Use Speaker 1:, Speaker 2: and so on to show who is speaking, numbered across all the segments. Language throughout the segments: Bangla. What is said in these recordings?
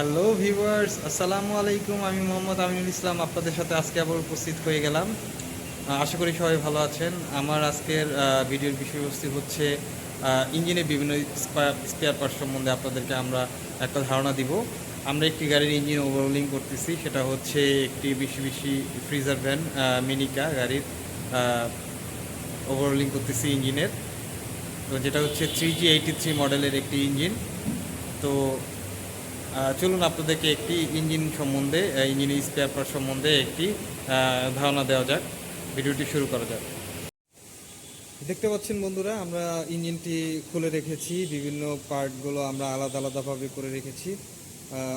Speaker 1: হ্যালো ভিউয়ার্স, আসসালামু আলাইকুম। আমি মোহাম্মদ আমিনুল ইসলাম আপনাদের সাথে আজকে আবার উপস্থিত হয়ে গেলাম। আশা করি সবাই ভালো আছেন। আমার আজকের ভিডিওর বিষয়বস্তু হচ্ছে ইঞ্জিনের বিভিন্ন স্পেয়ার পার্টস সম্বন্ধে আপনাদেরকে আমরা একটা ধারণা দিব। আমরা একটি গাড়ির ইঞ্জিন ওভারহোলিং করতেছি, সেটা হচ্ছে একটি বিশি ফ্রিজার ভ্যান মিনিকা গাড়ির ওভারহোলিং করতেছি ইঞ্জিনের। তো যেটা হচ্ছে 3G83 মডেলের একটি ইঞ্জিন। তো চলুন আপনাদেরকে একটি ইঞ্জিন সম্বন্ধে, ইঞ্জিনের স্পেয়ার পার্ট সম্বন্ধে একটি ধারণা দেওয়া যাক। ভিডিওটি শুরু করা যাক। দেখতে পাচ্ছেন বন্ধুরা, আমরা ইঞ্জিনটি খুলে রেখেছি, বিভিন্ন পার্টগুলো আমরা আলাদা আলাদাভাবে করে রেখেছি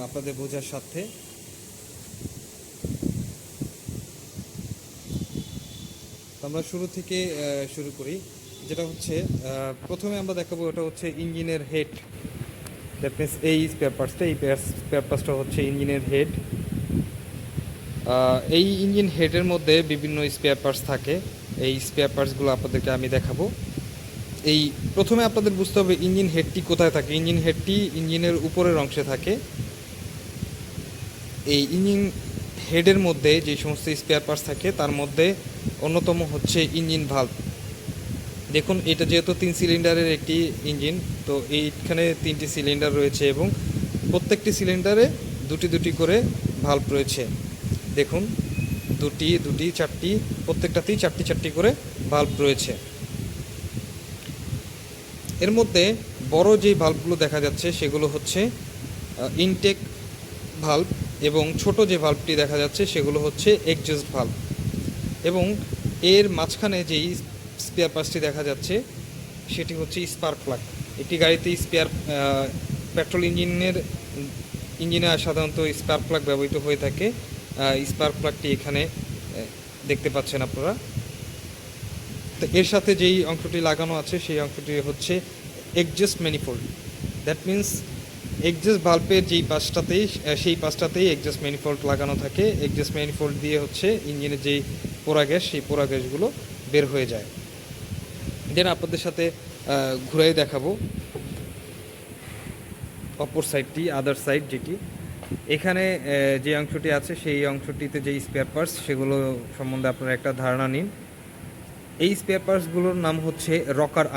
Speaker 1: আপনাদের বোঝার সাথে। আমরা শুরু থেকে শুরু করি। যেটা হচ্ছে প্রথমে আমরা দেখাবো, ওটা হচ্ছে ইঞ্জিনের হেড। দ্যাট মিনস এই স্পেয়ার পার্টসটা হচ্ছে ইঞ্জিনের হেড। এই ইঞ্জিন হেডের মধ্যে বিভিন্ন স্পেয়ার পার্টস থাকে। এই স্পেয়ার পার্টসগুলো আপনাদেরকে আমি দেখাবো। এই প্রথমে আপনাদের বুঝতে হবে ইঞ্জিন হেডটি কোথায় থাকে। ইঞ্জিন হেডটি ইঞ্জিনের উপরের অংশে থাকে। এই ইঞ্জিন হেডের মধ্যে যে সমস্ত স্পেয়ার পার্টস থাকে তার মধ্যে অন্যতম হচ্ছে ইঞ্জিন ভালভ। দেখুন, এটা যেহেতু 3 সিলিন্ডারের একটি ইঞ্জিন, তো এইখানে 3টি সিলিন্ডার রয়েছে এবং প্রত্যেকটি সিলিন্ডারে দুটি দুটি করে ভালভ রয়েছে। দেখুন, দুটি দুটি চারটি, প্রত্যেকটাতেই চারটি চারটি করে ভালভ রয়েছে। এর মধ্যে বড় যে ভালভগুলো দেখা যাচ্ছে সেগুলো হচ্ছে ইনটেক ভালভ, এবং ছোট যে ভালভটি দেখা যাচ্ছে সেগুলো হচ্ছে এক্সজস্ট ভালভ। এবং এর মাঝখানে যেই স্পেয়ার পার্টসটি দেখা যাচ্ছে সেটি হচ্ছে স্পার্ক প্লাগ। একটি গাড়িতে পেট্রোল ইঞ্জিনে সাধারণত স্পার্ক প্লাগ ব্যবহৃত হয়ে থাকে। স্পার্ক প্লাগটি এখানে দেখতে পাচ্ছেন আপনারা। তো এর সাথে যেই অংশটি লাগানো আছে সেই অংশটি হচ্ছে exhaust manifold. That means exhaust ভালভের যেই সেই পাশটাতেই এক্সজস্ট ম্যানিফোল্ড লাগানো থাকে। এক্সজস্ট ম্যানিফোল্ড দিয়ে হচ্ছে ইঞ্জিনের যেই পোড়া গ্যাস, সেই পোড়া গ্যাসগুলো বের হয়ে যায়। দেন আপনাদের সাথে ঘুরাই দেখাবো অপর সাইডটি, আদার সাইড যেটি। এখানে যে অংশটি আছে সেই অংশটিতে যেই স্পেয়ার পার্টস সেগুলো সম্বন্ধে আপনারা একটা ধারণা নিন। এই স্পেয়ার পার্টসগুলোর নাম হচ্ছে রকার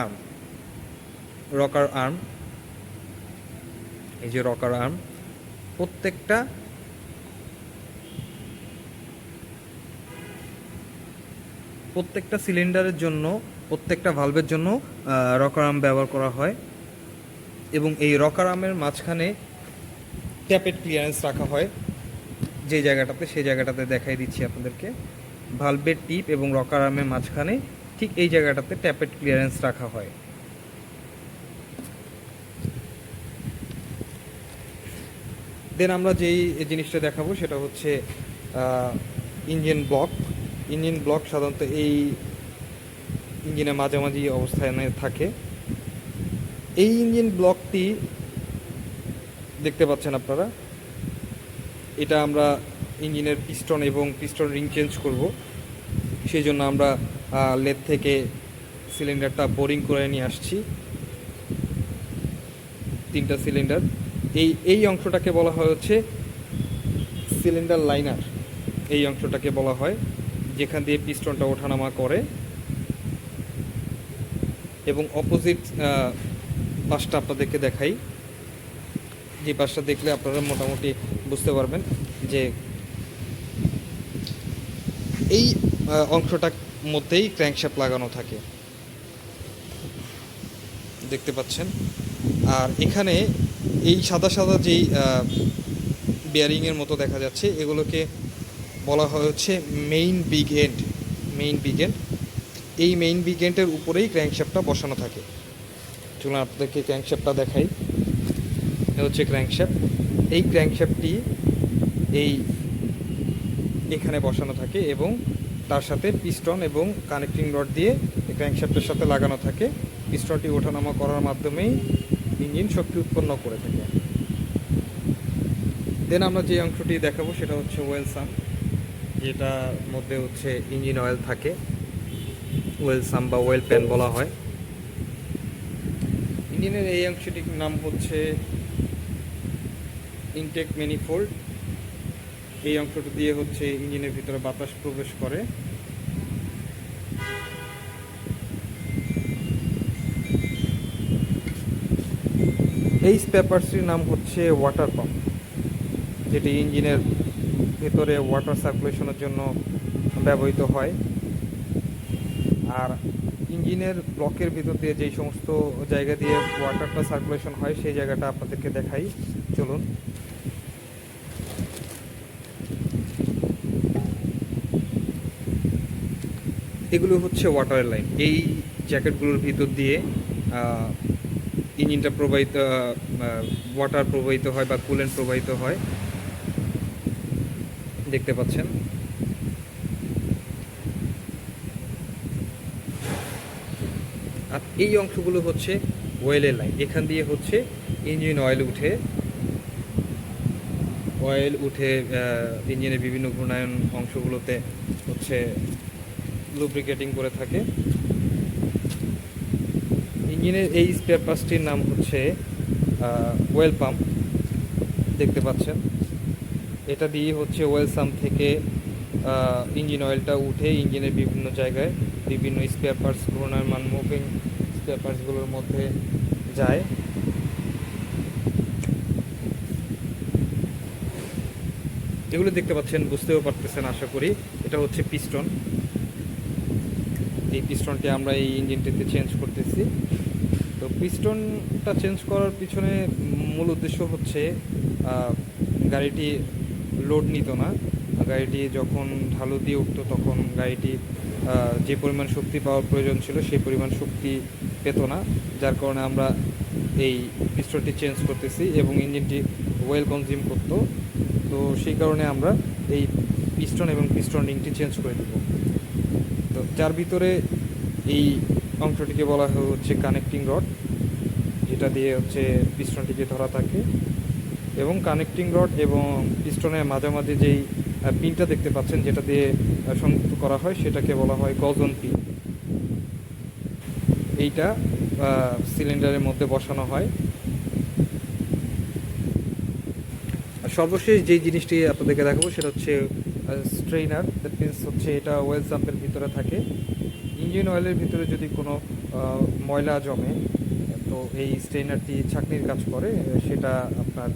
Speaker 1: আর্ম। এই যে রকার আর্ম, প্রত্যেকটা সিলিন্ডারের জন্য, প্রত্যেকটা ভালভের জন্য রকার আর্ম ব্যবহার করা হয়। এবং এই রকার আর্মের মাঝখানে ট্যাপেট ক্লিয়ারেন্স রাখা হয় যে জায়গাটাতে, সেই জায়গাটাতে দেখাই দিচ্ছি আপনাদেরকে। ভালভের টিপ এবং রকার আর্মের মাঝখানে ঠিক এই জায়গাটাতে ট্যাপেট ক্লিয়ারেন্স রাখা হয়। দেন আমরা যেই জিনিসটা দেখাবো সেটা হচ্ছে ইঞ্জিন ব্লক সাধারণত এই ইঞ্জিনের মাঝামাঝি অবস্থানে থাকে। এই ইঞ্জিন ব্লকটি দেখতে পাচ্ছেন আপনারা। এটা আমরা ইঞ্জিনের পিস্টন এবং পিস্টন রিং চেঞ্জ করব, সেই জন্য আমরা লেদ থেকে সিলিন্ডারটা বোরিং করে নিয়ে আসছি। 3টা সিলিন্ডার। এই অংশটাকে বলা হয় হচ্ছে সিলিন্ডার লাইনার। এই অংশটাকে বলা হয় যেখান দিয়ে পিস্টনটা ওঠানামা করে। এবং অপোজিট পাশটা আপনাদেরকে দেখাই। যে পাশটা দেখলে আপনারা মোটামুটি বুঝতে পারবেন যে এই অংশটার মধ্যেই ক্র্যাঙ্কশ্যাফট লাগানো থাকে, দেখতে পাচ্ছেন। আর এখানে এই সাদা সাদা যেই বেয়ারিংয়ের মতো দেখা যাচ্ছে, এগুলোকে বলা হয় হচ্ছে মেইন বিগ এন্ড। এই মেইন বিগ এন্ডের উপরেই ক্র্যাঙ্কশ্যাফটটা বসানো থাকে। চলুন আপনাদেরকে ক্র্যাঙ্কশ্যাফটটা দেখাই। এটা হচ্ছে ক্র্যাঙ্কশ্যাফট। এই ক্র্যাঙ্কশ্যাফটটি এখানে বসানো থাকে এবং তার সাথে পিস্টন এবং কানেক্টিং রড দিয়ে ক্র্যাঙ্কশ্যাফটের সাথে লাগানো থাকে। পিস্টনটি ওঠানামা করার মাধ্যমেই ইঞ্জিন শক্তি উৎপন্ন করে থাকে। দেন আমরা যে অংশটি দেখাবো সেটা হচ্ছে ওয়েল সাম, যেটার মধ্যে হচ্ছে ইঞ্জিন অয়েল থাকে। ওয়েল সাম বা ওয়েল প্যান বলা হয়। ইঞ্জিনের এই অংশটির নাম হচ্ছে ইনটেক ম্যানিফোল্ড, এই অংশটা দিয়ে হচ্ছে ইঞ্জিনের ভিতরে বাতাস প্রবেশ করে। এই স্পেয়ার পার্টসটির নাম হচ্ছে ওয়াটার পাম্প, যেটি ইঞ্জিনের ভেতরে ওয়াটার সার্কুলেশনের জন্য ব্যবহৃত হয়। আর ইঞ্জিনের ব্লকের ভিতর দিয়ে যেই সমস্ত জায়গা দিয়ে ওয়াটারটা সার্কুলেশন হয় সেই জায়গাটা আপনাদেরকে দেখাই, চলুন। এগুলো হচ্ছে ওয়াটারের লাইন। এই জ্যাকেটগুলোর ভিতর দিয়ে ইঞ্জিনটা প্রবাহিত, ওয়াটার প্রবাহিত হয় বা কুলেন্ট প্রবাহিত হয়, দেখতে পাচ্ছেন। আর এই অংশগুলো হচ্ছে অয়েলের লাইন। এখান দিয়ে হচ্ছে ইঞ্জিন অয়েল উঠে ইঞ্জিনের বিভিন্ন ঘূর্ণায়ন অংশগুলোতে হচ্ছে লুব্রিকেটিং করে থাকে। ইঞ্জিনের এই স্পেয়ার পার্টসটির নাম হচ্ছে ওয়েল পাম্প, দেখতে পাচ্ছেন। এটা দিয়ে হচ্ছে ওয়েল সাম্প থেকে ইঞ্জিন অয়েলটা উঠে ইঞ্জিনের বিভিন্ন জায়গায় বিভিন্ন স্পেয়ার পার্টস, ঘূর্ণায়মান মুভিং স্পেয়ার পার্টসগুলোর মধ্যে যায়। এগুলো দেখতে পাচ্ছেন, বুঝতেও পারতেছেন আশা করি। এটা হচ্ছে পিস্টন। এই পিস্টনটি আমরা এই ইঞ্জিনটিতে চেঞ্জ করতেছি। তো পিস্টনটা চেঞ্জ করার পিছনে মূল উদ্দেশ্য হচ্ছে গাড়িটি লোড নিত না। গাড়িটি যখন ঢালু দিয়ে উঠতো তখন গাড়িটি যে পরিমাণ শক্তি পাওয়ার প্রয়োজন ছিল সেই পরিমাণ শক্তি পেত না, যার কারণে আমরা এই পিস্টনটি চেঞ্জ করতেছি এবং ইঞ্জিনটি ওয়েল কনজিউম করতো। তো সেই কারণে আমরা এই পিস্টন এবং পিস্টন রিংটি চেঞ্জ করে দেব। তো যার ভিতরে এই অংশটিকে বলা হচ্ছে কানেক্টিং রড, যেটা দিয়ে হচ্ছে পিস্টনটিকে ধরা থাকে। এবং কানেক্টিং রড এবং পিস্টনের মাঝামাঝি যেই পিনটা দেখতে পাচ্ছেন যেটা দিয়ে সংযুক্ত করা হয় সেটাকে বলা হয় গজন পিন। এইটা সিলিন্ডারের মধ্যে বসানো হয়। আর সর্বশেষ যেই জিনিসটি আপনাদেরকে দেখাবো সেটা হচ্ছে স্ট্রেইনার। দ্যাট মিনস হচ্ছে এটা ওয়েল সাম্পের ভিতরে থাকে। ইঞ্জিন অয়েলের ভিতরে যদি কোনো ময়লা জমে তো এই স্ট্রেইনারটি ছাঁকনির কাজ করে, সেটা আপনার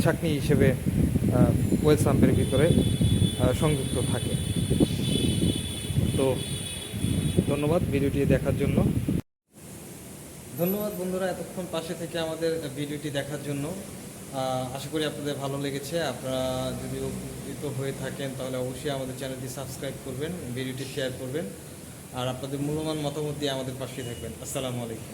Speaker 1: ছাঁকনি হিসেবে ওয়েল সাম্পের ভিতরে সংযুক্ত থাকে। তো ধন্যবাদ ভিডিওটি দেখার জন্য। ধন্যবাদ বন্ধুরা, এতক্ষণ পাশে থেকে আমাদের ভিডিওটি দেখার জন্য। আশা করি আপনাদের ভালো লেগেছে। আপনারা যদি উপকৃত হয়ে থাকেন তাহলে অবশ্যই আমাদের চ্যানেলটি সাবস্ক্রাইব করবেন, ভিডিওটি শেয়ার করবেন, আর আপনাদের মূল্যবান মতামত দিয়ে আমাদের পাশে থাকবেন। আসসালামু আলাইকুম।